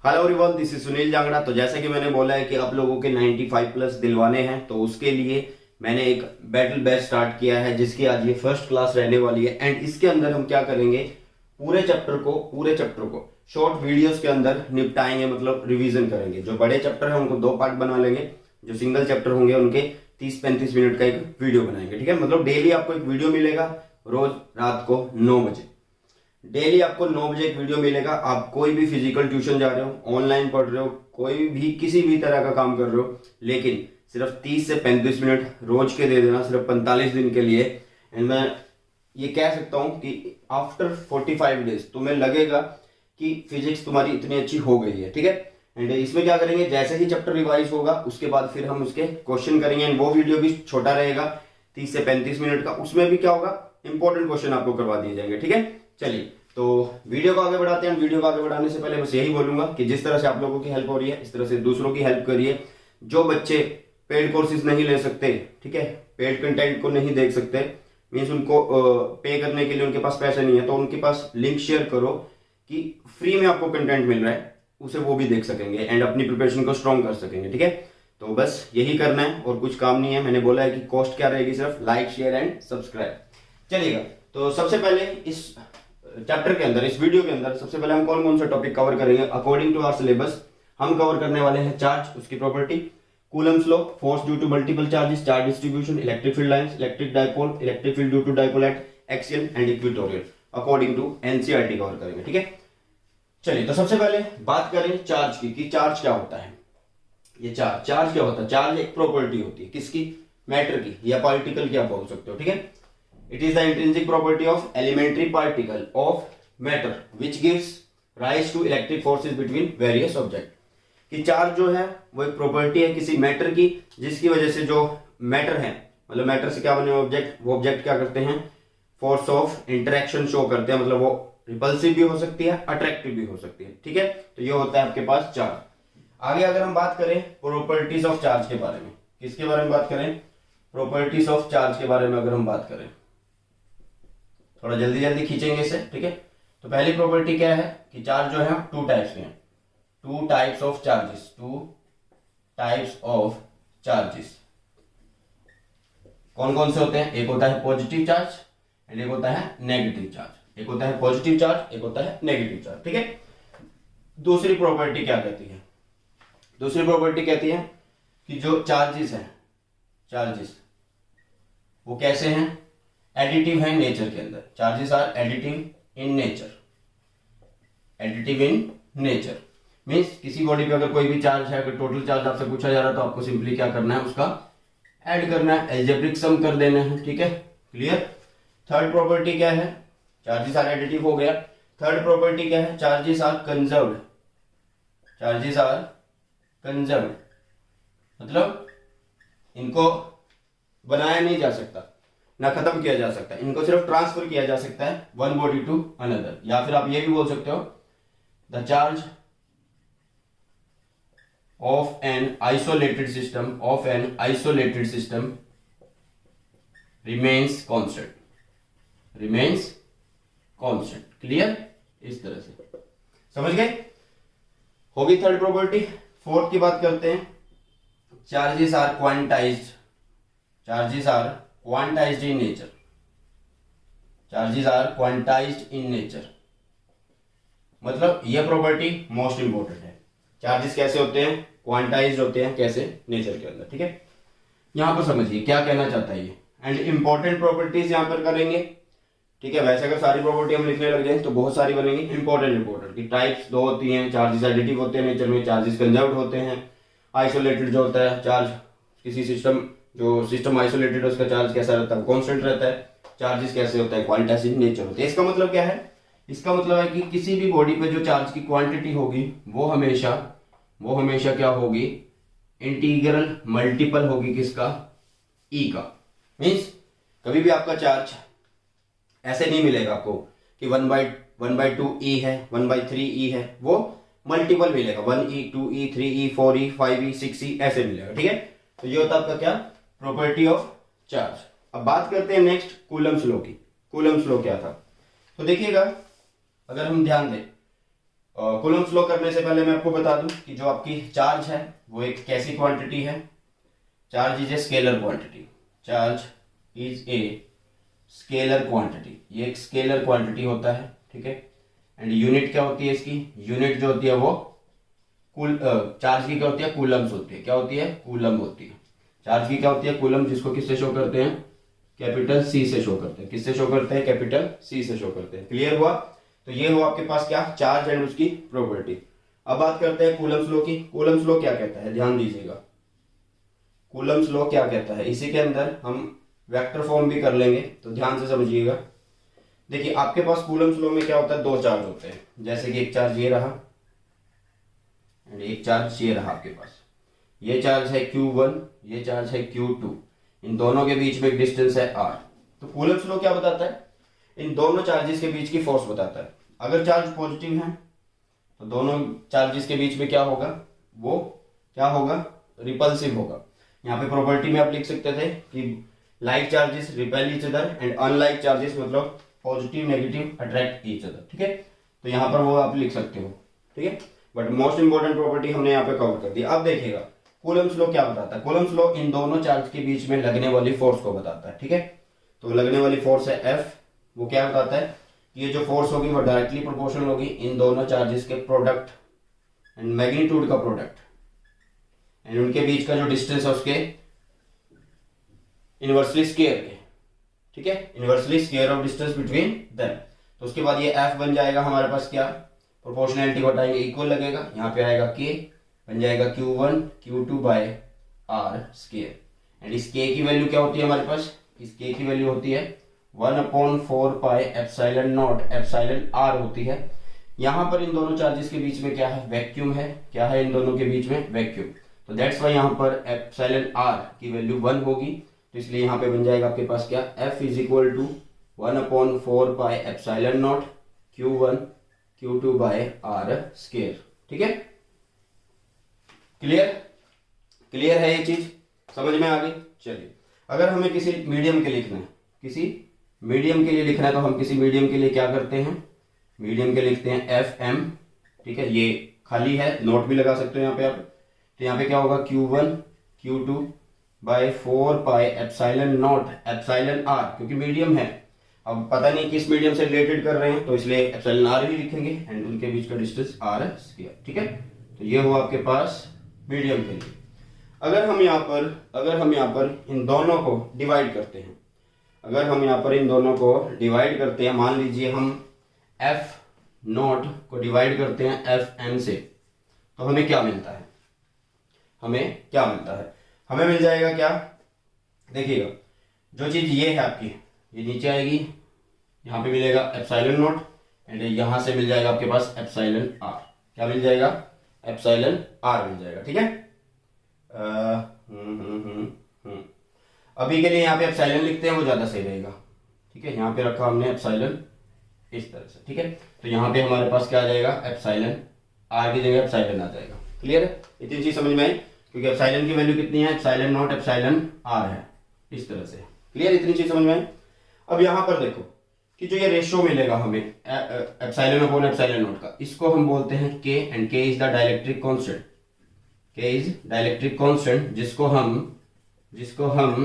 Hello everyone, this is Sunil Jangra. तो जैसा कि मैंने बोला है कि आप लोगों के 95 प्लस दिलवाने हैं, तो उसके लिए मैंने एक बैटल बैच स्टार्ट किया है जिसकी आज ये फर्स्ट क्लास रहने वाली है। एंड इसके अंदर हम क्या करेंगे, पूरे चैप्टर को शॉर्ट वीडियोस के अंदर निपटाएंगे, मतलब रिवीजन करेंगे। जो बड़े चैप्टर है उनको 2 पार्ट बना लेंगे, जो सिंगल चैप्टर होंगे उनके 30-35 मिनट का एक वीडियो बनाएंगे। ठीक है, मतलब डेली आपको एक वीडियो मिलेगा, रोज रात को 9 बजे। डेली आपको 9 बजे एक वीडियो मिलेगा। आप कोई भी फिजिकल ट्यूशन जा रहे हो, ऑनलाइन पढ़ रहे हो, कोई भी किसी भी तरह का काम कर रहे हो, लेकिन सिर्फ 30 से 35 मिनट रोज के दे देना, सिर्फ 45 दिन के लिए। एंड मैं ये कह सकता हूं कि आफ्टर 45 डेज तुम्हें लगेगा कि फिजिक्स तुम्हारी इतनी अच्छी हो गई है। ठीक है, एंड इसमें क्या करेंगे, जैसे ही चैप्टर रिवाइज होगा उसके बाद फिर हम उसके क्वेश्चन करेंगे। एंड वो वीडियो भी छोटा रहेगा, 30 से 35 मिनट का। उसमें भी क्या होगा, इंपॉर्टेंट क्वेश्चन आपको करवा दिए जाएंगे। ठीक है, चलिए तो वीडियो को आगे बढ़ाते हैं। वीडियो को आगे बढ़ाने से पहले बस यही बोलूंगा कि जिस तरह से आप लोगों की हेल्प हो रही है, इस तरह से दूसरों की हेल्प करिए। जो बच्चे पेड कोर्सेज नहीं ले सकते, ठीक है, पेड कंटेंट को नहीं देख सकते, मीन्स उनको पे करने के लिए उनके पास पैसे नहीं है, तो उनके पास लिंक शेयर करो कि फ्री में आपको कंटेंट मिल रहा है, उसे वो भी देख सकेंगे एंड अपनी प्रिपरेशन को स्ट्रॉन्ग कर सकेंगे। ठीक है, तो बस यही करना है और कुछ काम नहीं है। मैंने बोला है कि कॉस्ट क्या रहेगी, सिर्फ लाइक, शेयर एंड सब्सक्राइब। चलिएगा, तो सबसे पहले इस चैप्टर के अंदर, इस वीडियो के अंदर सबसे पहले हम कौन कौन से टॉपिक कवर करेंगे अकॉर्डिंग टू आवर सिलेबस। हम कवर करने वाले हैं चार्ज, उसकी property, Coulomb's law, force due to multiple charges, charge distribution, electric field lines, electric dipole, electric field due to dipole at axial and equatorial, according to NCERT cover करेंगे। ठीक है, चलिए तो सबसे पहले बात करें चार्ज की कि चार्ज क्या होता है। ये चार्ज क्या होता है? चार्ज एक प्रॉपर्टी होती है, किसकी? मैटर की या पार्टिकल की, आप बोल सकते हो। ठीक है, it is the intrinsic property of elementary particle of matter which gives rise to electric forces between various object। कि चार्ज जो है वो एक प्रॉपर्टी है किसी मैटर की, जिसकी वजह से जो मैटर है, मतलब मैटर से क्या बने ऑब्जेक्ट, वो ऑब्जेक्ट क्या करते हैं, फोर्स ऑफ इंटरेक्शन शो करते हैं। मतलब वो रिपल्सिव भी हो सकती है, अट्रैक्टिव भी हो सकती है। ठीक है, तो ये होता है आपके पास चार्ज। आगे अगर हम बात करें प्रॉपर्टीज ऑफ चार्ज के बारे में, किसके बारे में बात करें, प्रॉपर्टीज ऑफ चार्ज के बारे में अगर हम बात करें, थोड़ा जल्दी जल्दी खींचेंगे इसे। ठीक है, तो पहली प्रॉपर्टी क्या है कि चार्ज जो है 2 टाइप्स के हैं, 2 types of charges, 2 types of charges. कौन कौन से होते हैं? एक होता है पॉजिटिव चार्ज एंड एक होता है नेगेटिव चार्ज। एक होता है पॉजिटिव चार्ज, एक होता है नेगेटिव चार्ज। ठीक है, दूसरी प्रॉपर्टी क्या कहती है? दूसरी प्रॉपर्टी कहती है कि जो चार्जेस हैं, चार्जेस वो कैसे हैं, एडिटिव है नेचर के अंदर। Charges are additive in nature. Additive in nature means किसी बॉडी पे अगर कोई भी चार्ज है, अगर टोटल चार्ज आपसे पूछा जा रहा है तो आपको सिंपली क्या करना है, उसका ऐड करना है, एल्जेब्रिक सम कर देना है। ठीक है, क्लियर। थर्ड प्रॉपर्टी क्या है? चार्जेस आर एडिटिव हो गया। थर्ड प्रॉपर्टी क्या है? Charges are conserved. Charges are conserved मतलब इनको बनाया नहीं जा सकता, ना खत्म किया जा सकता, इनको सिर्फ ट्रांसफर किया जा सकता है वन बॉडी टू अनदर। या फिर आप ये भी बोल सकते हो, the charge of an isolated system remains constant, clear. इस तरह से समझ गए, होगी थर्ड प्रॉपर्टी। फोर्थ की बात करते हैं, charges are quantized. Charges are quantized in nature. Charges are quantized in nature मतलब यह प्रॉपर्टी मोस्ट इंपोर्टेंट है। चार्जेस कैसे होते हैं? क्वांटाइज्ड होते हैं। कैसे? नेचर के अंदर। ठीक है, यहां पर समझिए क्या कहना चाहता है ये। एंड इंपॉर्टेंट प्रॉपर्टीज यहां पर करेंगे। ठीक है, वैसे अगर सारी प्रॉपर्टी हम लिखने लग जाए तो बहुत सारी बनेंगी। इंपॉर्टेंट की टाइप्स 2 होती हैं। चार्जेस एडिटिव होते हैं नेचर में, चार्जेस कंजर्व्ड होते हैं। आइसोलेटेड जो होता है चार्ज, किसी सिस्टम, जो सिस्टम आइसोलेटेड है उसका चार्ज कैसा रहता है, कांस्टेंट रहता है। चार्जेस कैसे होता है? क्वांटाइज्ड इन नेचर होते हैं। इसका मतलब क्या है? इसका मतलब है कि किसी भी बॉडी पे जो चार्ज की क्वांटिटी होगी वो हमेशा क्या होगी, इंटीग्रल मल्टीपल होगी किसका? ई का। मीन्स कभी भी आपका चार्ज ऐसे नहीं मिलेगा आपको कि 1/2 ई है, 1/3 ई है, वो मल्टीपल मिलेगा, 1e 2e 3e 4e 5e 6e ऐसे मिलेगा। ठीक है, तो ये होता है आपका क्या, प्रॉपर्टी ऑफ चार्ज। अब बात करते हैं नेक्स्ट कूलम्स लॉ की। कूलम्स लॉ क्या था? तो देखिएगा, अगर हम ध्यान दें कूलम्ब फ्लो करने से पहले मैं आपको बता दूं कि जो आपकी चार्ज है वो एक कैसी क्वांटिटी है। Charge is a scalar quantity. Charge is a scalar quantity. ये एक स्केलर क्वांटिटी होता है, ठीक है। एंड यूनिट क्या होती है इसकी? यूनिट जो होती है वो चार्ज की क्या होती है? कूलम्स होती है। क्या होती है? कूलम्ब होती है। चार्ज की क्या होती है? कूलम्ब, जिसको किससे शो करते हैं? कैपिटल सी से शो करते हैं। किससे शो करते हैं? कैपिटल सी से शो करते हैं। क्लियर हुआ? तो ये हुआ आपके पास क्या? चार्ज एंड उसकी प्रॉपर्टी। अब बात करते हैं कूलम्ब लॉ की। कूलम्ब लॉ क्या कहता है? ध्यान दीजिएगा, कूलम्ब लॉ क्या कहता है। इसी के अंदर हम वेक्टर फॉर्म भी कर लेंगे, तो ध्यान से समझिएगा। देखिए आपके पास कूलम्ब लॉ में क्या होता है? दो चार्ज होते हैं। जैसे कि एक चार्ज ये रहा एंड एक चार्ज ये रहा आपके पास। ये चार्ज है Q1, ये चार्ज है Q2। इन दोनों के बीच में एक डिस्टेंस है R। तो कूलम्ब लॉ क्या बताता है? इन दोनों चार्जेस के बीच की फोर्स बताता है। अगर चार्ज पॉजिटिव है तो दोनों चार्जेस के बीच में क्या होगा? वो क्या होगा? रिपल्सिव होगा। यहाँ पे प्रॉपर्टी में आप लिख सकते थे कि like charges repel each other and unlike charges मतलब positive negative attract each other, ठीक है। तो यहाँ पर वो आप लिख सकते हो, ठीक है। बट मोस्ट इंपॉर्टेंट प्रॉपर्टी हमने यहाँ पे कवर कर दी। अब देखिएगा कूलम्ब लॉ क्या बताता है। कूलम्ब लॉ इन दोनों चार्ज के बीच में लगने वाली फोर्स को बताता है, ठीक है। तो लगने वाली फोर्स है F। वो क्या बताता है कि ये जो फोर्स होगी वो डायरेक्टली प्रोपोर्शनल होगी इन दोनों चार्जेस के प्रोडक्ट एंड मैग्नीट्यूड का प्रोडक्ट एंड उनके बीच का जो डिस्टेंस है उसके इनवर्सली स्क्वायर के, ठीक है। Inversely square of distance between them. तो उसके बाद ये F बन जाएगा हमारे पास क्या? प्रोपोर्शनैलिटी घटाएंगे, इक्वल लगेगा। यहाँ पे आएगा K, बन जाएगा Q1 Q2 by R square. And इस K की वैल्यू क्या होती है हमारे पास? इस K की वैल्यू होती है 1/4 pi epsilon not epsilon R होती है। यहाँ पर इन दोनों चार्जेस के बीच में क्या है? वैक्यूम है। क्या है इन दोनों के बीच में? वैक्यूम। तो दैट्स वाई यहाँ पर एप्सिलॉन R की वैल्यू 1 होगी। तो इसलिए यहाँ पे बन जाएगा आपके पास क्या? F is equal to 1/4 pi epsilon not Q1 Q2 by R square, ठीक है। क्लियर? क्लियर है ये चीज? समझ में आ गई? चलिए, अगर हमें किसी मीडियम के लिखना है, किसी मीडियम के लिए लिखना है, तो हम किसी मीडियम के लिए क्या करते हैं? मीडियम के लिखते हैं FM, ठीक है। ये खाली है, नोट भी लगा सकते हो यहाँ पे आप। तो यहाँ पे क्या होगा? Q1 Q2 by 4 pi epsilon not epsilon R, क्योंकि मीडियम है। अब पता नहीं किस मीडियम से रिलेटेड कर रहे हैं, तो इसलिए एप्सिलॉन R ही लिखेंगे एंड उनके बीच का डिस्टेंस R स्क्वायर, ठीक है। तो ये हुआ आपके पास मीडियम के लिए। अगर हम यहाँ पर इन दोनों को डिवाइड करते हैं, अगर हम यहाँ पर इन दोनों को डिवाइड करते हैं, मान लीजिए हम F नॉट को डिवाइड करते हैं FM से, तो हमें क्या मिलता है? हमें क्या मिलता है? हमें मिल जाएगा क्या? देखिएगा, जो चीज ये है आपकी, ये नीचे आएगी, यहाँ पे मिलेगा एप्सिलॉन नॉट एंड यहाँ से मिल जाएगा आपके पास एप्सिलॉन R। क्या मिल जाएगा? एप्सिलॉन R मिल जाएगा, ठीक है। अभी के लिए यहाँ पे एप्सिलॉन लिखते हैं, वो ज्यादा सही रहेगा, ठीक है। यहाँ पे रखा हमने एप्सिलॉन इस तरह से, ठीक है। तो यहाँ पे हमारे पास क्या आ जाएगा? एप्सिलॉन R की जगह एप्सिलॉन आ जाएगा। क्लियर है? इतनी चीज समझ में आई? क्योंकि एप्सिलॉन की वैल्यू कितनी है? एप्सिलॉन नॉट एप्सिलॉन R है, इस तरह से। क्लियर? इतनी चीज समझ में आई? अब यहाँ पर देखो कि जो ये रेशियो मिलेगा हमें एप्सिलॉन अपॉन एप्सिलॉन नॉट का, इसको हम बोलते हैं K and K is the dielectric constant. K is dielectric constant, जिसको हम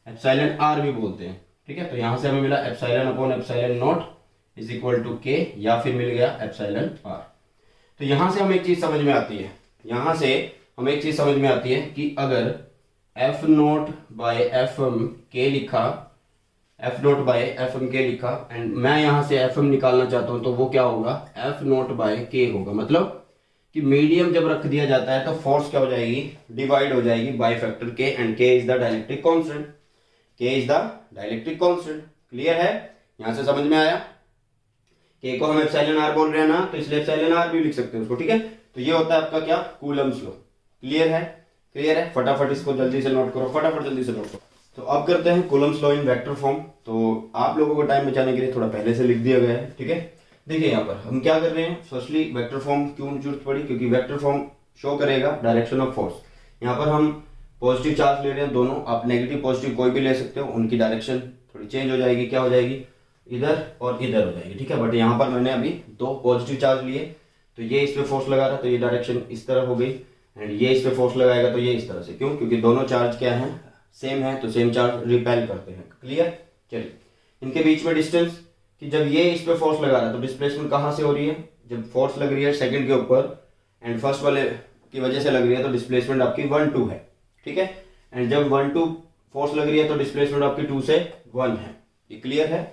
एप्सिलॉन R भी बोलते हैं, ठीक है। तो यहां से हमें मिला epsilon upon epsilon not is equal to K, या फिर मिल गया एप्सिलॉन R। तो यहां से हमें एक चीज समझ में आती है, यहां से हमें एक चीज समझ में आती है कि अगर F not by FM K लिखा, F not by FM K लिखा एंड मैं यहां से FM निकालना चाहता हूं, तो वो क्या होगा? F नॉट बाय K होगा। मतलब कि मीडियम जब रख दिया जाता है तो फोर्स क्या हो जाएगी? डिवाइड हो जाएगी by factor K and K is the dielectric constant. K is the dielectric constant. Clear है? यहां से समझ में आया? K को हम एप्सिलॉन R बोल रहे हैं ना, तो इसलिए एप्सिलॉन R भी लिख सकते हैं उसको, ठीक है। तो ये होता है आपका क्या? Coulomb law. क्लियर है? क्लियर है? फटाफट इसको जल्दी से नोट करो, फटाफट जल्दी से नोट करो। तो अब करते हैं coulomb law in vector form. तो आप लोगों को टाइम बचाने के लिए थोड़ा पहले से लिख दिया गया है, ठीक है। देखिए यहाँ पर हम क्या कर रहे हैं, फर्स्टली वेक्टर फॉर्म क्यों जरूरत पड़ी? क्योंकि वेक्टर फॉर्म शो करेगा डायरेक्शन ऑफ फोर्स। यहाँ पर हम पॉजिटिव चार्ज ले रहे हैं दोनों, आप नेगेटिव पॉजिटिव कोई भी ले सकते हो, उनकी डायरेक्शन थोड़ी चेंज हो जाएगी। क्या हो जाएगी? इधर और इधर हो जाएगी, ठीक है। बट यहाँ पर मैंने अभी दो पॉजिटिव चार्ज लिए, तो ये इस पे फोर्स लगा रहा है तो ये डायरेक्शन इस तरह हो गई, एंड ये इस पे फोर्स लगाएगा तो ये इस तरह से। क्यों? क्योंकि दोनों चार्ज क्या है, सेम है, तो सेम चार्ज रिपेल करते हैं। क्लियर? चलिए, इनके बीच में डिस्टेंस कि जब ये इस पे फोर्स लगा रहा है तो डिस्प्लेसमेंट कहाँ से हो रही है, जब फोर्स लग रही है सेकंड के ऊपर एंड फर्स्ट वाले की वजह से लग रही है तो डिस्प्लेसमेंट आपकी 1 2 है। ठीक है, एंड जब 1 2 फोर्स लग रही है तो डिस्प्लेसमेंट आपकी 2 से 1 है। ये क्लियर है?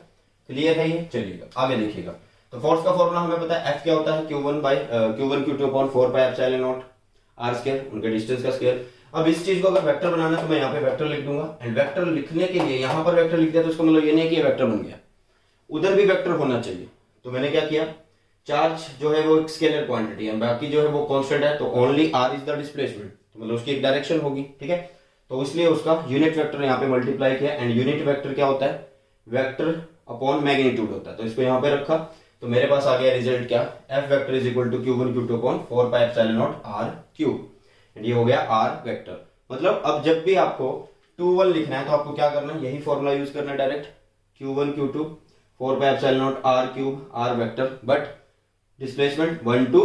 क्लियर है ये? चलिएगा आगे देखिएगा। तो फोर्स का फॉर्मूला हमें पता है, F क्या होता है, Q1 Q2 upon 4 pi epsilon not r square, उनके डिस्टेंस का स्क्वायर। अब इस चीज को अगर वेक्टर बनाना है तो मैं यहाँ पे वेक्टर लिख दूंगा, एंड वेक्टर लिखने के लिए यहाँ पर वेक्टर लिख दिया तो उसका मतलब ये नहीं कि ये वेक्टर बन गया, उधर भी वेक्टर होना चाहिए। तो मैंने क्या किया, चार्ज जो है वो एक स्केलर क्वांटिटी है, बाकी जो है वो कांस्टेंट है, तो only r is the displacement, तो मतलब उसकी एक डायरेक्शन होगी। ठीक है, तो इसलिए उसका यूनिट वेक्टर यहाँ पे मल्टीप्लाई किया, एंड यूनिट वेक्टर क्या होता है, वेक्टर अपॉन मैग्नीट्यूड होता है। तो इसको यहाँ पे रखा तो मेरे पास आ गया रिजल्ट क्या, F vector is equal to Q1 Q2 upon 4 pi epsilon not r cube, and ये हो गया r वेक्टर। मतलब अब जब भी आपको 2 1 लिखना है तो आपको क्या करना है, यही फॉर्मूला यूज करना है direct, Q1 Q2 4 pi epsilon not r cube r vector, but displacement 1 2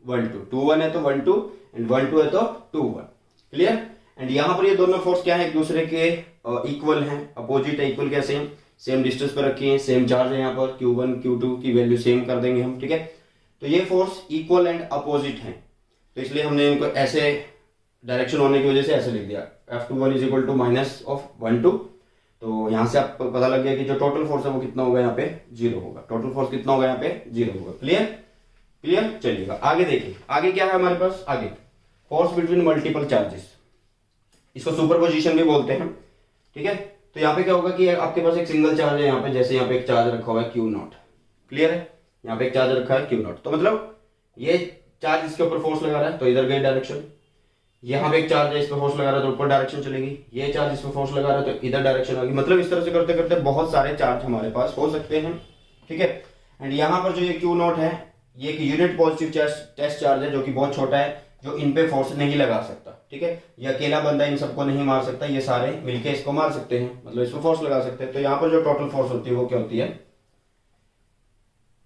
1 2, 2 1 है तो 1 2 एंड 1 2 है तो 2 1। क्लियर? एंड यहाँ पर ये दोनों फोर्स क्या है, एक दूसरे के इक्वल हैं, अपोजिट है। इक्वल क्या, सेम डिस्टेंस पर रखी है, सेम चार्ज है यहाँ पर, Q1 Q2 की वैल्यू सेम कर देंगे हम। ठीक है, तो ये फोर्स इक्वल एंड अपोजिट है, तो इसलिए हमने इनको ऐसे डायरेक्शन होने की वजह से ऐसे लिख दिया, F21 is equal to minus of 1 2। तो यहाँ से आपको पता लग गया कि जो टोटल फोर्स है वो कितना होगा, यहाँ पे 0 होगा। टोटल फोर्स कितना होगा, यहाँ पे 0 होगा। क्लियर? क्लियर? चलिएगा आगे देखिए, आगे क्या है हमारे पास, आगे फोर्स बिटवीन मल्टीपल चार्जेस, इसको सुपरपोजिशन भी बोलते हैं। ठीक है, तो यहाँ पे क्या होगा कि आपके पास एक सिंगल चार्ज है यहाँ पे, जैसे यहाँ पे एक चार्ज रखा हुआ है Q0। क्लियर है? यहाँ पे एक चार्ज रखा है Q0, तो मतलब ये चार्ज इसके ऊपर फोर्स लगा रहा है तो इधर गई डायरेक्शन, यहाँ पे एक चार्ज है इस पर फोर्स लगा रहा है तो ऊपर डायरेक्शन चलेगी, ये चार्ज इस पर फोर्स लगा रहा है तो इधर डायरेक्शन होगी। मतलब इस तरह से करते करते बहुत सारे चार्ज हमारे पास हो सकते हैं। ठीक है, एंड यहाँ पर जो ये Q0 है ये एक यूनिट पॉजिटिव टेस्ट चार्ज है जो कि बहुत छोटा है, जो इन पे फोर्स नहीं लगा सकता। ठीक है, ये अकेला बंदा इन सबको नहीं मार सकता, ये सारे मिलके इसको मार सकते हैं, मतलब इसको फोर्स लगा सकते हैं। तो यहाँ पर जो टोटल फोर्स होती है वो क्या होती है,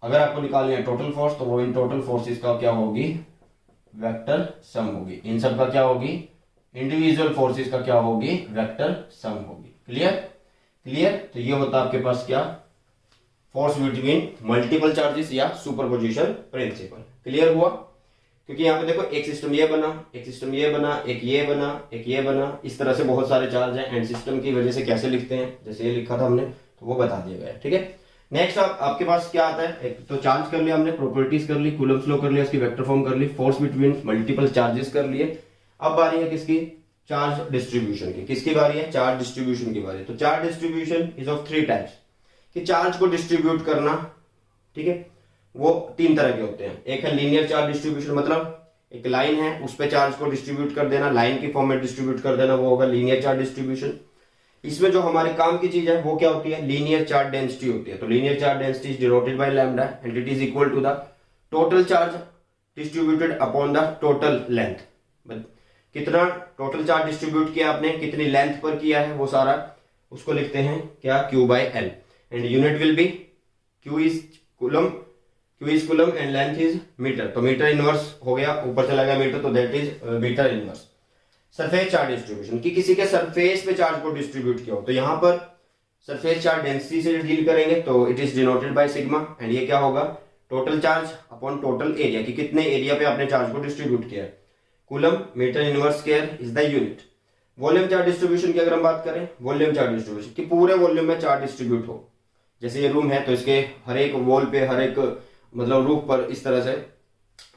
अगर आपको निकालनी है टोटल फोर्स तो वो इन टोटल फोर्सेस का क्या होगी, वेक्टर सम होगी। इन सब का क्या होगी, इंडिविजुअल फोर्सेस का क्या होगी, वेक्टर सम होगी। क्लियर? क्लियर? तो ये होता है आपके पास क्या, फोर्स बिटवीन मल्टीपल चार्जेस या सुपरपोजिशन प्रिंसिपल। क्लियर हुआ? क्योंकि यहाँ पे देखो एक सिस्टम ये बना, एक सिस्टम ये बना, एक ये बना, एक ये बना, इस तरह से बहुत सारे चार्ज हैं, एंड सिस्टम की वजह से कैसे लिखते हैं, जैसे ये लिखा था हमने तो वो बता दिया गया। ठीक है, नेक्स्ट आपके पास क्या आता है, एक तो चार्ज कर लिया हमने, प्रॉपर्टीज कर ली, कूलम्ब्स लॉ कर लिया, उसकी वेक्टर फॉर्म कर ली, फोर्स बिटवीन मल्टीपल चार्जेस कर लिए। अब बारी है किसकी, चार्ज डिस्ट्रीब्यूशन की। किसकी बारी है, चार्ज डिस्ट्रीब्यूशन की बारी। तो charge distribution is of 3 types, कि चार्ज को डिस्ट्रीब्यूट करना। ठीक है, वो 3 तरह के होते हैं। एक है लीनियर चार्ज डिस्ट्रीब्यूशन, मतलब एक लाइन है उस पे चार्ज को डिस्ट्रीब्यूट कर देना, लाइन की फॉर्म में डिस्ट्रीब्यूट कर देना, वो होगा लीनियर चार्ज डिस्ट्रीब्यूशन। इसमें जो हमारे काम की चीज है वो क्या होती है, लीनियर चार्ज डेंसिटी होती है। तो linear charge density is denoted by lambda and it is equal to the total charge distributed upon the total length. कितना टोटल चार्ज डिस्ट्रीब्यूट किया आपने, कितनी लेंथ पर किया है, वो सारा उसको लिखते हैं क्या, Q by L, and unit will be Q is coulomb and length is meter. तो मीटर इनवर्स हो गया, ऊपर चला गया मीटर, तो that is meter inverse. Surface charge distribution, कि किसी के सरफेस पे चार्ज को डिस्ट्रीब्यूट किया हो, तो यहाँ पर सरफेस चार्ज डेंसिटी से डील करेंगे तो it is denoted by sigma, and ये क्या होगा, total charge upon total area, कि कितने एरिया पे आपने चार्ज को डिस्ट्रीब्यूट किया है। Coulomb meter inverse square is the unit. Volume charge distribution की अगर हम बात करें, वॉल्यूम चार्ज डिस्ट्रीब्यूशन कि पूरे वॉल्यूम में चार्ज डिस्ट्रीब्यूट हो। जैसे ये रूम है तो इसके हर एक वॉल पे, हर एक मतलब रूफ पर इस तरह से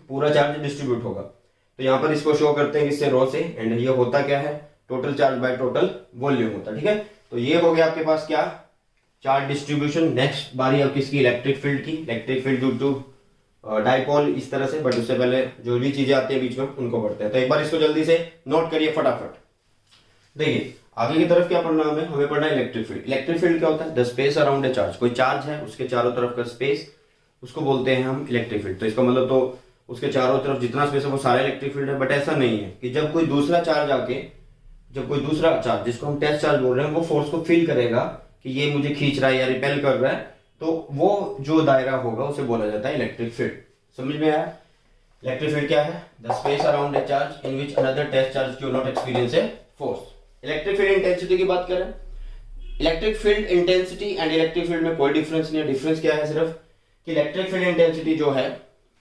पूरा चार्ज डिस्ट्रीब्यूट होगा। तो यहाँ पर इसको शो करते हैं किससे, रो से, एंड ये होता क्या है, total charge by total volume होता है। ठीक है, तो ये हो गया आपके पास क्या, चार्ज डिस्ट्रीब्यूशन। नेक्स्ट बारी अब किसकी, इलेक्ट्रिक फील्ड की। Electric field due to dipole, इस तरह से, बट उससे पहले जो भी चीजें आती है बीच में उनको पढ़ते हैं। तो एक बार इसको जल्दी से नोट करिए फटाफट। देखिए आगे की तरफ क्या पढ़ना है हमें पढ़ना है इलेक्ट्रिक फील्ड। इलेक्ट्रिक फील्ड क्या होता है, the space around a charge. कोई चार्ज है उसके चारों तरफ का स्पेस, उसको बोलते हैं हम इलेक्ट्रिक फील्ड। तो इसका मतलब तो उसके चारों तरफ जितना स्पेस है वो सारा इलेक्ट्रिक फील्ड है। बट ऐसा नहीं है कि जब कोई दूसरा चार्ज आके, जब कोई दूसरा चार्ज जिसको हम टेस्ट चार्ज बोल रहे हैं वो फोर्स को फील करेगा कि ये मुझे खींच रहा है या रिपेल कर रहा है, तो वो जो दायरा होगा उसे बोला जाता है इलेक्ट्रिक फील्ड। समझ में आया। इलेक्ट्रिक फील्ड क्या है? The space around a charge in which another test charge Q not experience a force. Electric field intensity की बात करें, electric field intensity and electric field में कोई डिफरेंस नहीं है। डिफरेंस क्या है सिर्फ कि इलेक्ट्रिक फील्ड इंटेंसिटी जो है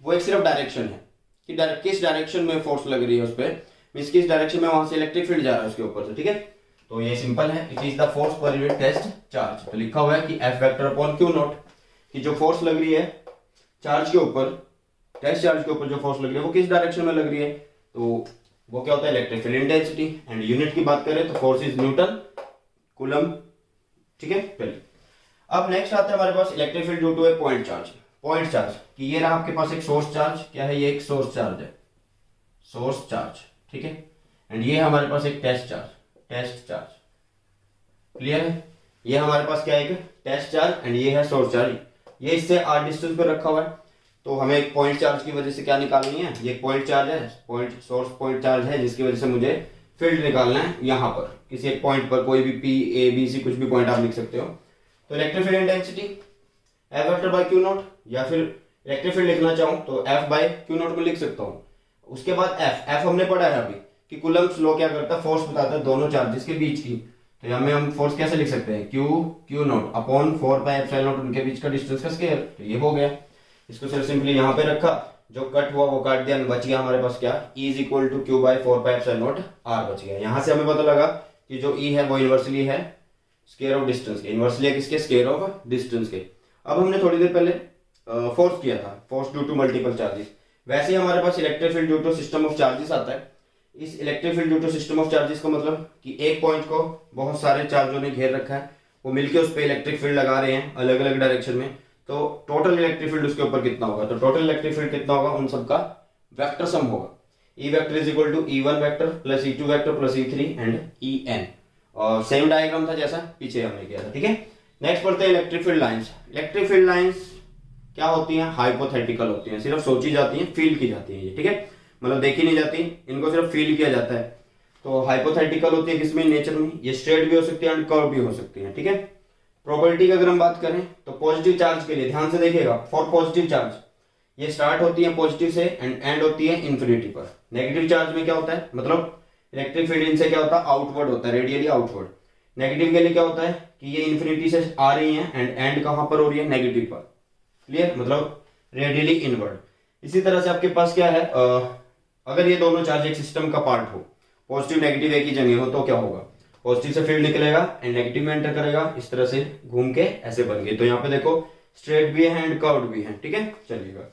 वो एक सिर्फ डायरेक्शन है कि किस डायरेक्शन में फोर्स लग रही है उस पर, मींस किस डायरेक्शन में वहां से इलेक्ट्रिक फील्ड जा रहा है उसके ऊपर से, ठीक है। तो ये सिंपल है, it is the force per unit test charge. तो लिखा हुआ है कि F vector upon Q not, कि जो फोर्स लग रही है चार्ज के ऊपर, टेस्ट चार्ज के ऊपर जो फोर्स लग रही है वो किस डायरेक्शन में लग रही है, तो वो क्या होता है? Electric field intensity. And unit की बात करें तो फोर्स इज न्यूटन कूलम, ठीक है। चलिए अब नेक्स्ट आता है हमारे पास electric field due to a point charge. Point charge कि ये रहा आपके पास एक सोर्स चार्ज, क्या है ये? एक सोर्स चार्ज है, सोर्स चार्ज, ठीक है। एंड ये हमारे पास एक test charge, test charge, clear है। ये हमारे पास क्या है? एक टेस्ट चार्ज एंड ये है सोर्स चार्ज। ये इससे आर डिस्टेंस पे रखा हुआ है, तो हमें एक पॉइंट चार्ज की वजह से क्या निकालनी है? ये पॉइंट चार्ज है, पॉइंट सोर्स पॉइंट चार्ज है, जिसकी वजह से मुझे फील्ड निकालना है यहाँ पर किसी एक पॉइंट पर, कोई भी पी ए बी सी कुछ भी पॉइंट आप लिख सकते हो। तो electric field intensity F vector by Q not, या फिर इलेक्ट्रिक फील्ड लिखना चाहूं तो एफ बाय क्यू नॉट में लिख सकता हूं। उसके बाद एफ हमने पढ़ा है अभी कि कूलम्ब्स लॉ क्या करता है? फोर्स बताता है दोनों चार्जेस के बीच की। तो यहाँ में हम फोर्स कैसे लिख सकते हैं? क्यू नॉट अपॉन 4πε0 उनके बीच का डिस्टेंस का स्क्वायर। तो ये हो गया, इसको सिर्फ सिंपली यहाँ पे रखा, जो कट हुआ वो काट दिया, बच गया हमारे पास क्या? E is equal to q by 4πε0 r बच गया। यहाँ से हमें पता लगा कि जो E है वो इनवर्सली है स्क्वायर ऑफ डिस्टेंस के, इनवर्सली है किसके? स्क्वायर ऑफ डिस्टेंस के। अब हमने थोड़ी देर पहले फोर्स किया था, force due to multiple charges. वैसे ही हमारे पास electric field due to system of charges आता है। इस electric field due to system of charges का मतलब कि एक पॉइंट को बहुत सारे चार्जों ने घेर रखा है, वो मिलकर उस पर इलेक्ट्रिक फील्ड लगा रहे हैं अलग अलग डायरेक्शन में। तो टोटल इलेक्ट्रिक फील्ड उसके ऊपर कितना होगा? तो टोटल इलेक्ट्रिक फील्ड कितना होगा? उन सबका वेक्टर सम होगा। E vector is equal to E1 vector plus E2 vector plus E3 and En। और सेम डायग्राम था जैसा पीछे हमने किया था, ठीक है। नेक्स्ट पढ़ते हैं electric field lines. Electric field lines क्या होती हैं? हाइपोथेटिकल होती हैं, सिर्फ सोची जाती हैं, फील की जाती हैं ये, ठीक है। मतलब देखी नहीं जाती, इनको सिर्फ फील किया जाता है। तो हाइपोथेटिकल होती है किसमें? नेचर में। ये स्ट्रेट भी हो सकती है एंड कर्व भी हो सकती है, ठीक है। प्रॉपर्टी की अगर हम बात करें तो पॉजिटिव चार्ज के लिए ध्यान से देखिएगा, फॉर पॉजिटिव चार्ज ये स्टार्ट होती है पॉजिटिव से एंड एंड होती है इन्फिनिटी पर। नेगेटिव चार्ज में क्या होता है? मतलब इलेक्ट्रिक फील्ड इनसे क्या होता है? आउटवर्ड होता है, रेडियली आउटवर्ड। नेगेटिव के लिए क्या होता है कि ये इन्फिनिटी से आ रही है एंड एंड कहां पर हो रही है? नेगेटिव पर, क्लियर। मतलब रेडियली इनवर्ड। इसी तरह से आपके पास क्या है, अगर ये दोनों चार्ज एक सिस्टम का पार्ट हो, पॉजिटिव नेगेटिव एक ही जगह हो, तो क्या होगा? पॉजिटिव से फील्ड निकलेगा एंड नेगेटिव में एंटर करेगा, इस तरह से घूम के ऐसे बन गए। तो यहाँ पे देखो स्ट्रेट भी है एंड कर्व्ड भी है, ठीक है। चलिएगा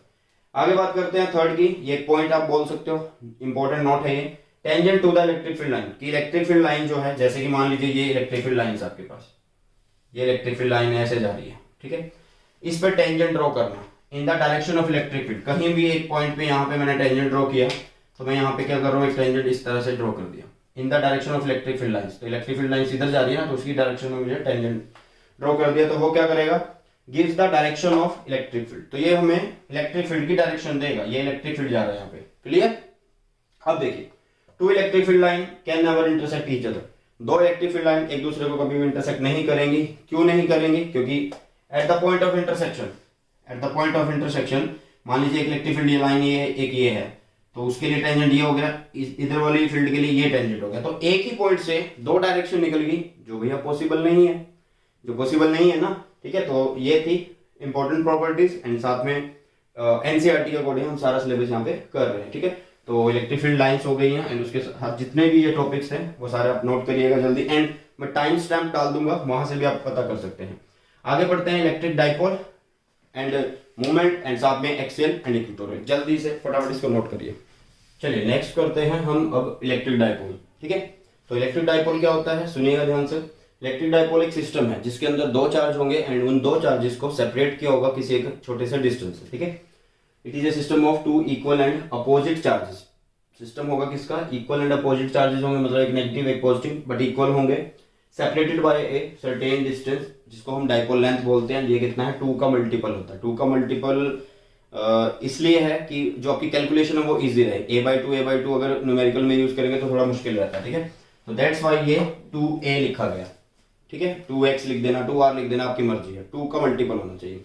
आगे बात करते हैं थर्ड की। ये पॉइंट आप बोल सकते हो, इंपॉर्टेंट नोट है ये, tangent to the electric field line. की इलेक्ट्रिक फील्ड लाइन जो है, जैसे कि मान लीजिए ये इलेक्ट्रिक फील्ड लाइन आपके पास, ये इलेक्ट्रिक फील्ड लाइन ऐसे जा रही है, ठीक है। इस पर टेंजेंट ड्रॉ करना in the direction of electric field. कहीं भी एक पॉइंट पे यहाँ पे मैंने टेंजेंट ड्रॉ किया, तो मैं यहाँ पे क्या कर रहा हूँ? एक टेंजेंट इस तरह से ड्रॉ कर दिया in the direction of electric field lines. तो इलेक्ट्रिक फील्ड लाइंस इधर जा रही है ना, तो उसकी डायरेक्शन में मुझे टेंजेंट ड्रॉ कर दिया, तो वो क्या करेगा? Gives the direction of electric field. तो ये हमें इलेक्ट्रिक फील्ड की डायरेक्शन देगा, ये इलेक्ट्रिक फील्ड जा रहा है यहाँ पे, क्लियर। अब देखिए, two electric field line can never intersect each other. दो इलेक्ट्रिक फील्ड लाइन एक दूसरे को कभी भी इंटरसेक्ट नहीं करेंगी। क्यों नहीं करेंगी? क्योंकि at the point of intersection, at the point of intersection, मान लीजिए एक इलेक्ट्रिक फील्ड लाइन ये है, एक ये है, तो उसके लिए टेंजेंट ये हो गया, इधर वाली फील्ड के लिए ये टेंजेंट हो गया। तो एक ही पॉइंट से दो डायरेक्शन निकल गई, जो भैया पॉसिबल नहीं है, जो पॉसिबल नहीं है ना, ठीक है। तो ये थी इंपॉर्टेंट प्रॉपर्टीज एंड साथ में एनसीईआरटी के अकॉर्डिंग हम सारा सिलेबस यहाँ पे कर रहे हैं, ठीक है। तो इलेक्ट्रिक फील्ड लाइंस हो गई हैं एंड उसके साथ जितने भी ये टॉपिक्स हैं वो सारे आप नोट करिएगा जल्दी, एंड मैं टाइम स्टैम्प डाल दूंगा, वहां से भी आप पता कर सकते हैं। आगे बढ़ते हैं electric dipole and movement and साथ में एक्सियल एंड इक्वेटोरियल। जल्दी से फटाफट इसको नोट करिए। चलिए नेक्स्ट करते हैं हम अब इलेक्ट्रिक डाइपोल, ठीक है। तो इलेक्ट्रिक डाइपोल क्या होता है, सुनिएगा ध्यान से। इलेक्ट्रिक डाइपोल एक सिस्टम है जिसके अंदर दो चार्ज होंगे एंड उन दो चार्जेस को सेपरेट किया होगा किसी एक छोटे से डिस्टेंस से, ठीक है। It is a system of two equal and opposite charges. System होगा किसका? इक्वल एंड अपोजिट चार्जेस होंगे, मतलब एक नेगेटिव एक पॉजिटिव, बट इक्वल होंगे, separated by a certain distance, जिसको हम डाइपोल लेंथ बोलते हैं। ये कितना है? 2 का मल्टीपल होता है। 2 का मल्टीपल इसलिए है कि जो आपकी कैलकुलेशन है वो इजी रहे। a/2 अगर न्यूमेरिकल में यूज करेंगे तो थोड़ा मुश्किल रहता है, ठीक है। तो दैट्स वाई ये 2a लिखा गया, ठीक है। 2x लिख देना, 2r लिख देना, आपकी मर्जी है, 2 का मल्टीपल होना चाहिए।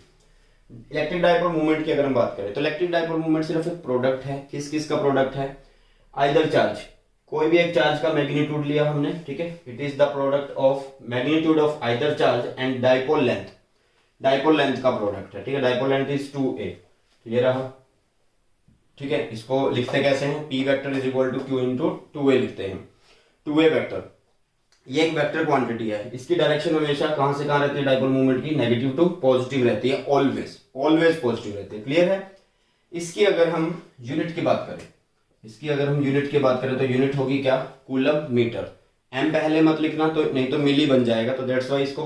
इलेक्ट्रिक डाइपोल मूवमेंट की अगर हम बात करें तो इलेक्ट्रिक डाइपोल मूवमेंट सिर्फ एक प्रोडक्ट है। किस किस का प्रोडक्ट है? आइदर चार्ज, कोई भी एक चार्ज का मैग्नीट्यूड लिया हमने, ठीक है, it is the product of magnitude of either charge and dipole length, dipole length का प्रोडक्ट है, ठीक है। डाइपोल लेंथ इज 2a, ये रहा, ठीक है। इसको लिखते कैसे हैं? P vector is equal to Q into 2a लिखते हैं, 2a वेक्टर। ये एक वेक्टर क्वांटिटी है, इसकी डायरेक्शन हमेशा कहां से कहां रहती है डाइपोल मूवमेंट की? नेगेटिव टू पॉजिटिव रहती है, ऑलवेज ऑलवेज पॉजिटिव रहती है, क्लियर है। इसकी अगर हम यूनिट की बात करें, इसकी अगर हम यूनिट की बात करें तो यूनिट होगी क्या? Coulomb metre. एम पहले मत लिखना, तो नहीं तो मिली बन जाएगा, तो दैट्स वाई इसको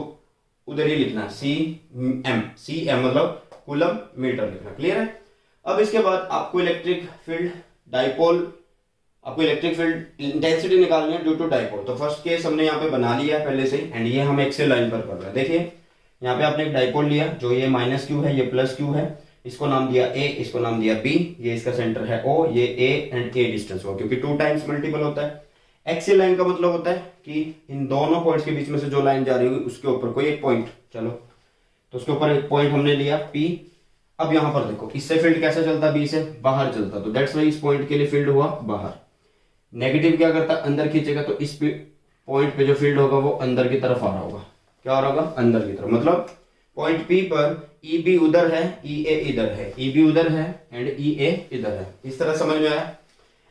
उधर ही लिखना, सी एम मतलब कूलम मीटर लिखना, क्लियर है। अब इसके बाद आपको इलेक्ट्रिक फील्ड डाइपोल, आपको इलेक्ट्रिक फील्ड इंटेंसिटी निकालनी है ड्यू टू डाइपोल। तो फर्स्ट केस हमने यहाँ पे बना लिया पहले से, एंड ये हम एक्सेल लाइन पर कर रहे हैं। देखिए यहाँ पे आपने एक डाइपोल लिया, जो ये माइनस क्यू है, ये प्लस क्यू है, इसको नाम दिया ए, इसको नाम दिया बी, ये इसका सेंटर है ओ, ये ए एंड ए डिस्टेंस हुआ, क्योंकि 2 टाइम्स मल्टीपल होता है। एक्सेल लाइन का मतलब होता है कि इन दोनों पॉइंट्स के बीच में से जो लाइन जा रही होगी उसके ऊपर कोई एक पॉइंट, चलो तो उसके ऊपर एक पॉइंट हमने लिया पी। अब यहां पर देखो, इससे फील्ड कैसे चलता? बी से बाहर चलता, तो दैट्स वाई इस पॉइंट के लिए फील्ड हुआ बाहर। नेगेटिव क्या करता? अंदर खींचेगा, तो इस पॉइंट पे जो फील्ड होगा वो अंदर की तरफ आ रहा होगा। क्या हो रहा होगा? अंदर की तरफ। मतलब पॉइंट पी पर ई बी उधर है, ई ए इधर है, ई बी उधर है एंड ई ए इधर है। इस तरह समझ में आया।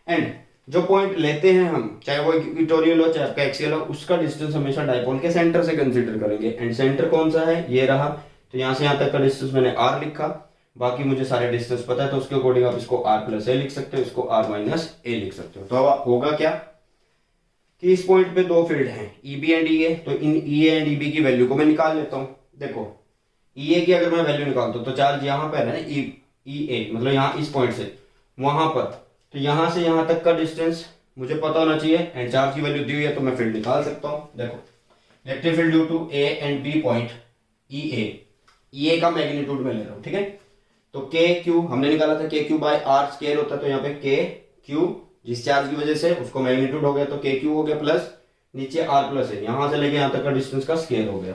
एंड जो पॉइंट लेते हैं हम, चाहे वो इक्वेटोरियल हो चाहे आपका एक्सियल हो, उसका डिस्टेंस हमेशा डाइपोल के सेंटर से कंसीडर करेंगे। एंड सेंटर कौन सा है? ये रहा। तो यहां से यहां तक का डिस्टेंस मैंने आर लिखा, बाकी मुझे सारे डिस्टेंस पता है, तो उसके अकॉर्डिंग आप इसको आर प्लस ए लिख सकते हो, इसको आर माइनस ए लिख सकते हो। तो अब होगा क्या कि इस पॉइंट पे दो फील्ड हैं, E B and E A. तो इन ई ए एंड ई बी की वैल्यू को मैं निकाल लेता हूं। देखो ई ए की अगर मैं वैल्यू निकालता हूं तो चार्ज यहां पर है ना, ई ए मतलब यहां इस पॉइंट से वहां पर, तो यहां से यहां तक का डिस्टेंस मुझे पता होना चाहिए, एंड चार्ज की वैल्यू दी हुई है तो मैं फील्ड निकाल सकता हूं। देखो electric field due to A and B point E A का मैग्नीट्यूड में ले रहा हूं, ठीक है। तो के क्यू हमने निकाला था, के क्यू बाय आर स्केयर होता है, तो यहाँ पे के क्यू जिस चार्ज की वजह से उसको मैग्नीट्यूड हो गया, तो के क्यू हो गया प्लस नीचे आर प्लस है, यहां से लेके यहां तक का डिस्टेंस का स्केयर हो गया।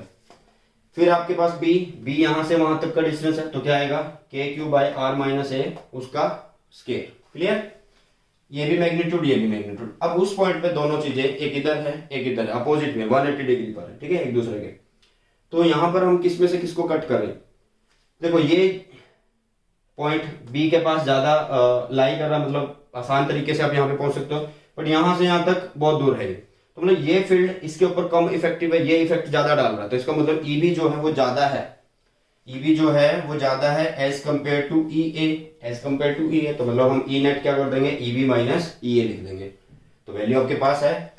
फिर आपके पास बी, बी यहां से वहां तक का डिस्टेंस है, तो क्या आएगा? के क्यू बाय आर माइनस ए उसका स्केयर, क्लियर। ये भी मैग्नीट्यूड, ये भी मैग्नीट्यूड। अब उस पॉइंट पे दोनों चीजें, एक इधर है एक इधर है, अपोजिट में 180 डिग्री पर है, ठीक है, एक दूसरे के। तो यहां पर हम किस में से किसको कट करें? देखो ये पॉइंट बी के पास ज्यादा लाई कर रहा, मतलब आसान तरीके से आप यहाँ पे पहुंच सकते हो, बट यहां से यहां तक बहुत दूर है। तो मतलब ये फील्ड इसके ऊपर कम इफेक्टिव है, ये इफेक्ट ज्यादा डाल रहा है, तो इसका मतलब ईबी जो है वो ज्यादा है, ईबी जो है वो ज्यादा है as compared to E A, as compared to E A. तो मतलब हम ई नेट क्या कर देंगे? ईबी माइनस ई ए लिख देंगे। तो वैल्यू आपके पास है,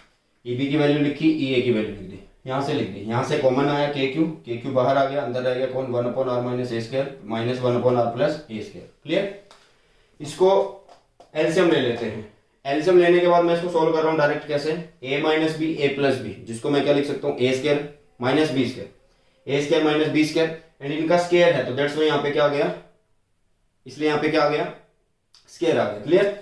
ईबी की वैल्यू लिखी, ई ए की वैल्यू लिख दी, यहां से लिख दी, यहां से कॉमन आया के क्यू बाहर आ गया, अंदर रह गया कौन? 1 upon R minus A square minus 1 upon R plus A square, clear. इसको एलसीएम ले लेते हैं। एलसीएम लेने के बाद मैं इसको सोल्व कर रहा हूं डायरेक्ट, कैसे? A minus B A plus B, जिसको मैं क्या लिख सकता हूं? A square minus B square, A square minus B square, and इनका स्क्वायर है, तो दैट्स वाई यहाँ पे क्या आ गया? इसलिए यहाँ पे क्या आ गया? स्क्वायर आ गया, क्लियर।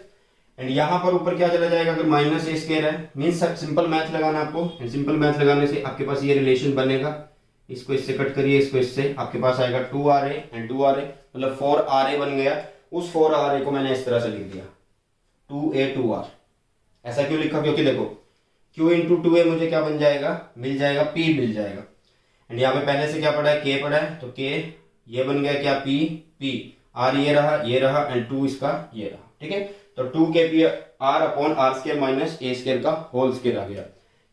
एंड यहां पर ऊपर क्या चला जाएगा? अगर माइनस ए स्क्वायर है, मीन्स सिंपल मैथ लगाना आपको, एंड सिंपल मैथ लगाने से आपके पास ये रिलेशन बनेगा, इसको इससे कट करिए, इसको इससे, आपके पास आएगा 2RA एंड 2RA, मतलब 4RA बन गया। उस 4RA को मैंने इस तरह से लिख दिया 2A 2R। ऐसा क्यों लिखा? क्योंकि देखो Q इंटू 2A मुझे क्या बन जाएगा? मिल जाएगा P मिल जाएगा, एंड यहाँ पे पहले से क्या पड़ा है? K पड़ा है, तो K ये बन गया क्या? P R ये रहा एंड 2 इसका ये रहा, ठीक है। तो 2kp r upon R square minus A square का होल स्क्वायर आ गया।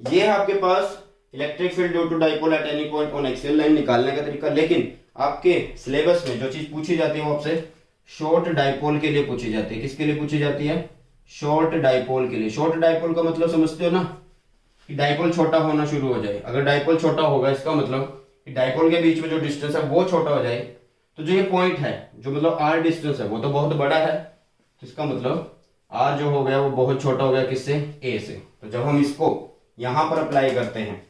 ये है आपके पास electric field due to dipole at any point on axial line निकालने का तरीका। लेकिन आपके सिलेबस में जो चीज पूछी जाती है वो आपसे शॉर्ट डाइपोल के लिए पूछी जाती है। किसके लिए पूछी जाती है? शॉर्ट डाइपोल के लिए। शॉर्ट डाइपोल का मतलब समझते हो ना, कि डाइपोल छोटा होना शुरू हो जाए। अगर डाइपोल छोटा होगा इसका मतलब कि डाइपोल के बीच में जो डिस्टेंस है वो छोटा हो जाए, तो जो ये पॉइंट है जो मतलब r डिस्टेंस है वो तो बहुत बड़ा है, तो इसका मतलब r जो हो गया वो बहुत छोटा हो गया, किससे? a से। तो जब हम इसको यहां पर अप्लाई करते हैं,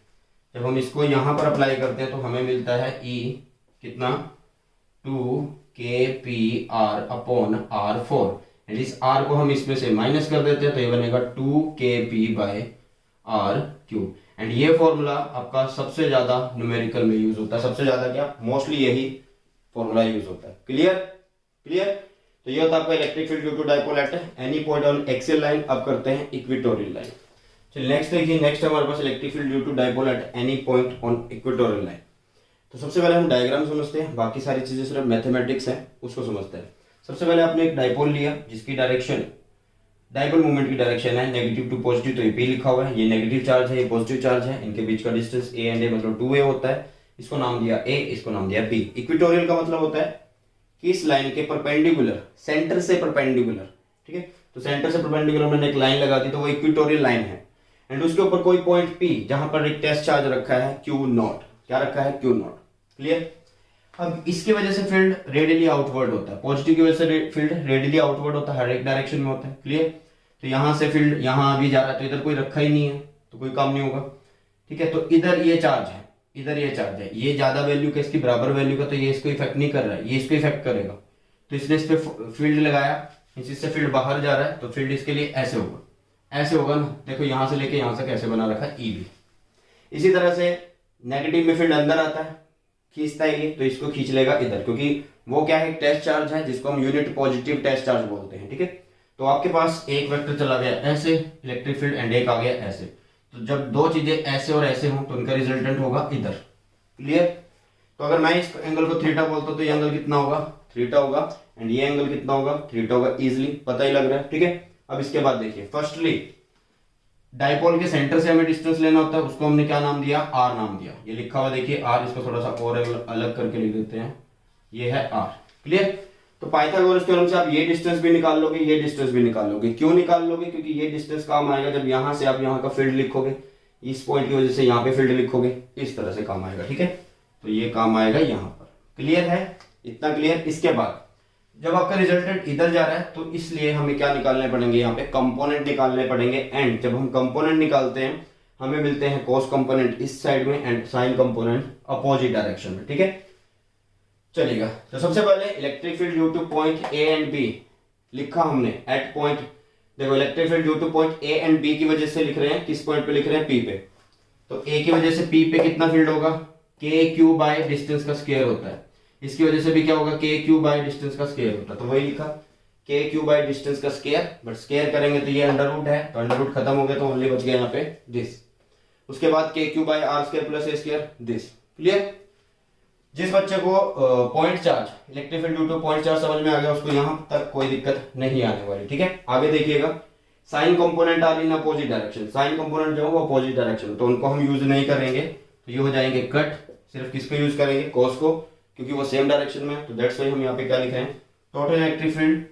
जब हम इसको यहां पर अप्लाई करते हैं तो हमें मिलता है e कितना? 2kpr अपॉन r4, एंड इस r को हम इसमें से माइनस कर देते हैं तो ये बनेगा 2kp by r cube. And ये फॉर्मूला आपका सबसे ज्यादा न्यूमेरिकल में यूज होता है। सबसे ज्यादा क्या? मोस्टली यही फॉर्मूला यूज होता है। Clear clear. तो ये होता है आपका electric field due to dipole at any point on axial line. अब करते हैं इक्वेटोरियल लाइन। चलिए नेक्स्ट देखिए, नेक्स्ट हमारे पास electric field due to dipole at any point on equatorial line. तो सबसे पहले हम डायग्राम समझते हैं, बाकी सारी चीजें सिर्फ मैथमेटिक्स है उसको समझते हैं। सबसे पहले आपने एक डाइपोल लिया जिसकी डायरेक्शन, डाइपोल मूवमेंट की डायरेक्शन है नेगेटिव टू पॉजिटिव, तो ये P लिखा हुआ है, ये नेगेटिव चार्ज है, ये पॉजिटिव चार्ज है, इनके बीच का डिस्टेंस A एंड A मतलब 2A होता है, इसको नाम दिया A, इसको नाम दिया B। इक्वेटोरियल का मतलब होता है कि इस लाइन के परपेंडिकुलर, सेंटर से परपेंडिकुलर, ठीक है, तो सेंटर से परपेंडिकुलर मैंने एक लाइन लगा दी तो वो इक्वेटोरियल लाइन है, एंड उसके ऊपर कोई पॉइंट P जहां पर एक टेस्ट चार्ज रखा है Q0, क्या रखा है Q0। क्लियर। अब इसकी वजह से फील्ड रेडियली आउटवर्ड होता है, पॉजिटिव की वजह से फील्ड रेडियली आउटवर्ड होता है, हर एक डायरेक्शन में होता है। क्लियर। तो यहां से फील्ड यहां अभी जा रहा है तो इधर कोई रखा ही नहीं है तो कोई काम नहीं होगा, ठीक है। तो इधर ये चार्ज है, इधर ये चार्ज है, ये ज्यादा वैल्यू का, इसकी बराबर वैल्यू का, तो ये इसको इफेक्ट नहीं कर रहा है, ये इसको इफेक्ट करेगा, तो इसने इस पे फील्ड लगाया, इससे फील्ड बाहर जा रहा है तो फील्ड इसके लिए ऐसे होगा, ऐसे होगा ना। देखो यहां से लेके यहां से कैसे बना रखा है EB। इसी तरह से नेगेटिव में फील्ड अंदर आता है, खींचता है ये, तो इसको खींच लेगा इधर, क्योंकि वो क्या है, टेस्ट चार्ज है जिसको हम यूनिट पॉजिटिव टेस्ट चार्ज बोलते हैं, ठीक है। तो आपके पास एक वेक्टर चला गया ऐसे इलेक्ट्रिक फील्ड एंड एक आ गया ऐसे, तो जब दो चीजें ऐसे और ऐसे हों तो उनका रिजल्टेंट होगा इधर। क्लियर। तो अगर मैं इस एंगल को थीटा बोलता हूं तो ये एंगल कितना होगा, थीटा होगा, एंड ये एंगल कितना होगा, थीटा होगा, इजिली पता ही लग रहा है, ठीक है। अब इसके बाद देखिए, फर्स्टली डाइपोल के सेंटर से हमें डिस्टेंस लेना होता है, उसको हमने क्या नाम दिया, R नाम दिया, ये लिखा हुआ देखिए R, इसको थोड़ा सा और अलग करके लिख देते हैं, ये है R। क्लियर। तो पाइथागोरस थ्योरम से आप ये डिस्टेंस भी निकाल लोगे, ये डिस्टेंस भी निकाल लोगे। क्यों निकाल लोगे, क्योंकि ये डिस्टेंस काम आएगा जब यहां से आप यहाँ का फील्ड लिखोगे, इस पॉइंट की वजह से यहाँ पे फील्ड लिखोगे, इस तरह से काम आएगा, ठीक है। तो ये काम आएगा यहाँ पर। क्लियर है, इतना क्लियर। इसके बाद जब आपका रिजल्टेंट इधर जा रहा है तो इसलिए हमें क्या निकालने पड़ेंगे, यहाँ पे कंपोनेंट निकालने पड़ेंगे, एंड जब हम कंपोनेंट निकालते हैं हमें मिलते हैं कॉस कंपोनेंट इस साइड में and sign component opposite direction में, ठीक है, चलेगा। तो सबसे पहले electric field due to point A and B लिखा हमने एट पॉइंट, देखो electric field due to point A and B की वजह से लिख रहे हैं, किस पॉइंट पे लिख रहे हैं, P पे। तो A की वजह से P पे कितना फील्ड होगा, KQ बाय डिस्टेंस का स्क्वायर होता है, इसकी वजह से भी क्या होगा, KQ बाय डिस्टेंस का स्क्वायर होता है, तो वही लिखा KQ बाय डिस्टेंस का स्क्वायर, बट स्क्वायर करेंगे तो ये अंडर रूट है, तो अंडर रूट खत्म हो गया तो ओनली बच गया यहाँ पे दिस। उसके बाद KQ by R square plus A square this. Clear. जिस बच्चे को point charge, electric field due to point charge समझ में आ गया उसको यहां तक कोई दिक्कत नहीं आने वाली, ठीक है। आगे देखिएगा, sine component are in opposite direction, sine component जो है वो अपोजिट डायरेक्शन, तो उनको हम यूज नहीं करेंगे, तो ये हो जाएंगे कट, सिर्फ किसको यूज करेंगे, कॉस को, क्योंकि वो सेम डायरेक्शन में है, तो दैट्स व्हाई हम यहाँ पे क्या लिख रहे हैं, टोटल इलेक्ट्रिक फील्ड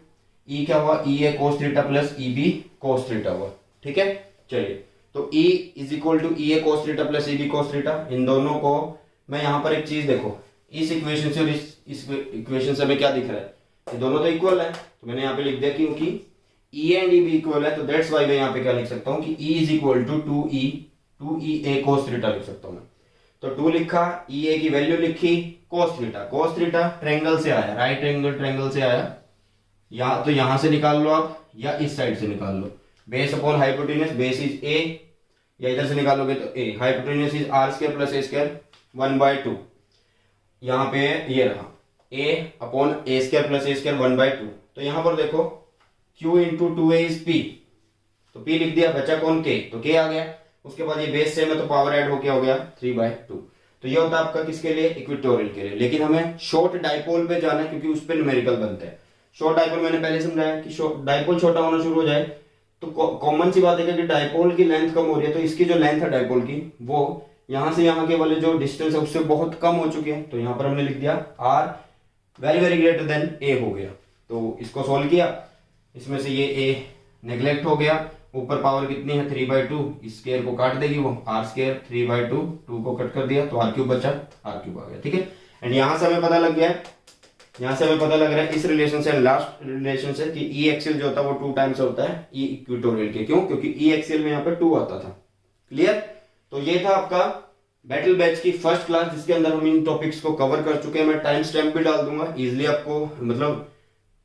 E क्या हुआ, EA cos theta plus EB cos theta हुआ, ठीक है। चलिए, तो E is equal to EA cos theta plus EB cos theta, इन दोनों को मैं यहाँ पर एक चीज देखो, इस इक्वेशन से और इस इक्वेशन से हमें क्या दिख रहा है, ये दोनों तो इक्वल है, तो मैंने यहाँ पे लिख दिया क्योंकि E एंड EB इक्वल है, तो दैट्स व्हाई मैं यहाँ पे क्या लिख सकता हूँ कि E is equal to 2EA cos theta लिख सकता हूँ मैं। तो 2 लिखा, EA की वैल्यू लिखी, cos थीटा ट्रायंगल से आया, राइट एंगल ट्रायंगल से आया, या तो यहां से निकाल लो आप या इस साइड से निकाल लो, base upon hypotenuse, base is A, या इधर से निकालोगे तो A, hypotenuse is R square plus A square 1/2, यहाँ पे ये रहा A upon A square plus A square 1/2, तो यहाँ पर देखो Q into 2A is P, तो P लिख दिया, बचा कौन K, तो K आ गया। उसके बाद ये बेस सेम है तो पावर ऐड होके हो गया 3/2, तो ये होता है आपका किसके लिए, इक्वेटोरियल के लिए। लेकिन हमें शॉर्ट डाइपोल पे जाना है क्योंकि उस पर न्यूमेरिकल बनते हैं। शॉर्ट डाइपोल मैंने पहले समझाया कि डाइपोल छोटा होना शुरू हो जाए तो कॉमन सी बात है कि डाइपोल की लेंथ कम हो रही है, तो इसकी जो लेंथ है डाइपोल की वो यहां से यहां के वाले जो डिस्टेंस है उससे बहुत कम हो चुकी है, तो यहां पर हमने लिख दिया R very very greater than A हो गया। तो इसको सोल्व किया, इसमें से ये A नेग्लेक्ट हो गया, ऊपर पावर कितनी है 3/2, इस स्क्वायर को काट देगी वो, R स्क्वायर 3/2, 2 को कट कर दिया तो R क्यूब बचा, R क्यूब आ गया, ठीक है। एंड यहां से हमें पता लग गया, यहां से हमें पता लग रहा है इस रिलेशन से, लास्ट रिलेशन से, कि E एक्सियल जो होता है वो 2 टाइम्स होता है E इक्वेटोरियल के, क्यों, क्योंकि E एक्सियल में यहाँ पे 2 आता था। क्लियर। तो ये था आपका बैटल बैच की फर्स्ट क्लास, जिसके अंदर हम इन टॉपिक्स को कवर कर चुके हैं। मैं टाइम स्टैम्प भी डाल दूंगा, इजिली आपको मतलब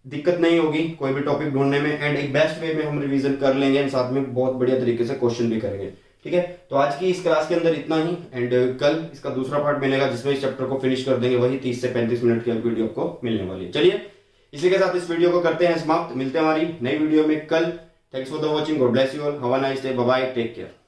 दिक्कत नहीं होगी कोई भी टॉपिक ढूंढने में, एंड एक बेस्ट वे में हम रिवीजन कर लेंगे, एंड साथ में बहुत बढ़िया तरीके से क्वेश्चन भी करेंगे, ठीक है, तो आज की इस क्लास के अंदर इतना ही, एंड कल इसका दूसरा पार्ट मिलेगा जिसमें इस चैप्टर को फिनिश कर देंगे, वही 30 से 35 मिनट की वीडियो आपको मिलने वाली है। चलिए इसी के साथ इस वीडियो को करते हैं समाप्त, मिलते हैं हमारी नई वीडियो में कल। Thanks for the watching, God bless you all, have a nice day, bye bye, take care.